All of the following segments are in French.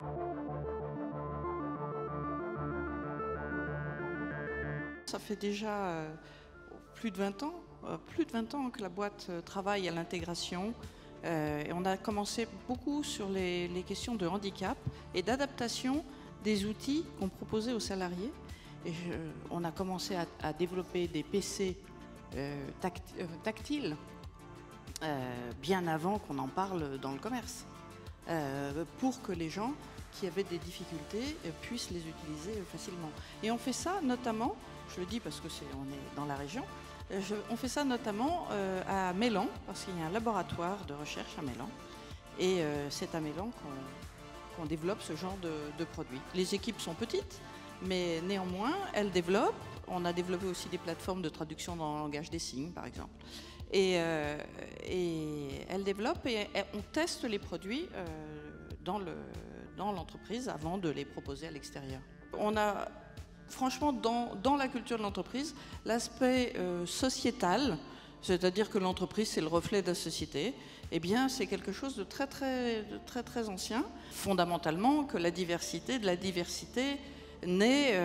Ça fait déjà plus de 20 ans que la boîte travaille à l'intégration. Et on a commencé beaucoup sur les questions de handicap et d'adaptation des outils qu'on proposait aux salariés. Et on a commencé à développer des PC tactiles bien avant qu'on en parle dans le commerce, pour que les gens qui avaient des difficultés puissent les utiliser facilement. Et on fait ça notamment, je le dis parce que on est dans la région, on fait ça notamment à Mélan, parce qu'il y a un laboratoire de recherche à Mélan. Et c'est à Mélan qu'on développe ce genre de produits. Les équipes sont petites, mais néanmoins, elles développent. On a développé aussi des plateformes de traduction dans le langage des signes, par exemple. Et elles développent et on teste les produits dans l'entreprise avant de les proposer à l'extérieur. On a franchement dans la culture de l'entreprise l'aspect sociétal, c'est-à-dire que l'entreprise c'est le reflet de la société. Eh bien c'est quelque chose de très ancien. Fondamentalement que de la diversité naît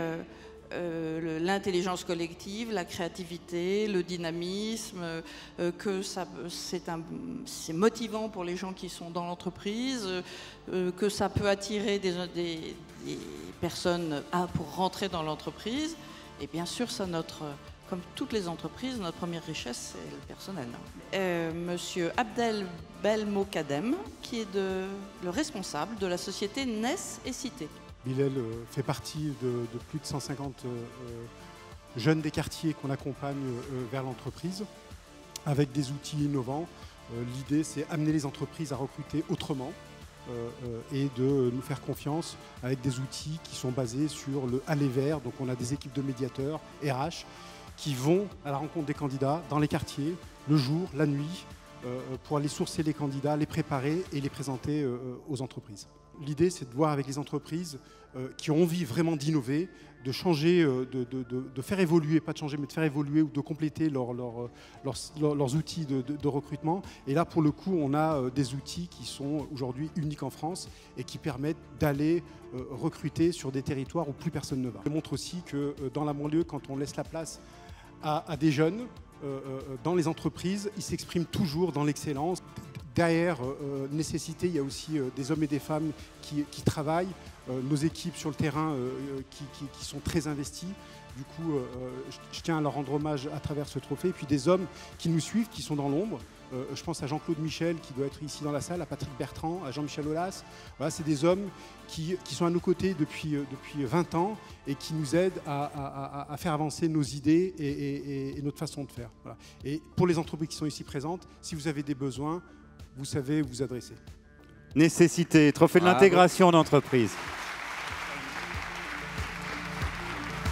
l'intelligence collective, la créativité, le dynamisme, que c'est motivant pour les gens qui sont dans l'entreprise, que ça peut attirer des personnes pour rentrer dans l'entreprise. Et bien sûr, ça, comme toutes les entreprises, notre première richesse, c'est le personnel. Monsieur Abdel Belmokadem, qui est le responsable de la société NES et Cité. Bilal fait partie de plus de 150 jeunes des quartiers qu'on accompagne vers l'entreprise avec des outils innovants. L'idée, c'est amener les entreprises à recruter autrement et de nous faire confiance avec des outils qui sont basés sur le aller vers. Donc on a des équipes de médiateurs, RH, qui vont à la rencontre des candidats dans les quartiers, le jour, la nuit, pour aller sourcer les candidats, les préparer et les présenter aux entreprises. L'idée, c'est de voir avec les entreprises qui ont envie vraiment d'innover, de changer, de faire évoluer, pas de changer, mais de faire évoluer ou de compléter leurs outils de recrutement. Et là, pour le coup, on a des outils qui sont aujourd'hui uniques en France et qui permettent d'aller recruter sur des territoires où plus personne ne va. Ça montre aussi que dans la banlieue, quand on laisse la place à des jeunes, dans les entreprises, ils s'expriment toujours dans l'excellence. Derrière nécessité, il y a aussi des hommes et des femmes qui travaillent, nos équipes sur le terrain qui sont très investies. Du coup, je tiens à leur rendre hommage à travers ce trophée. Et puis des hommes qui nous suivent, qui sont dans l'ombre. Je pense à Jean-Claude Michel, qui doit être ici dans la salle, à Patrick Bertrand, à Jean-Michel Aulas. Voilà, c'est des hommes qui sont à nos côtés depuis 20 ans et qui nous aident à faire avancer nos idées et notre façon de faire. Voilà. Et pour les entreprises qui sont ici présentes, si vous avez des besoins, vous savez où vous adresser. Nécessité, trophée de l'intégration d'entreprise.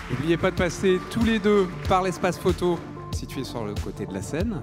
N'oubliez pas de passer tous les deux par l'espace photo situé sur le côté de la scène.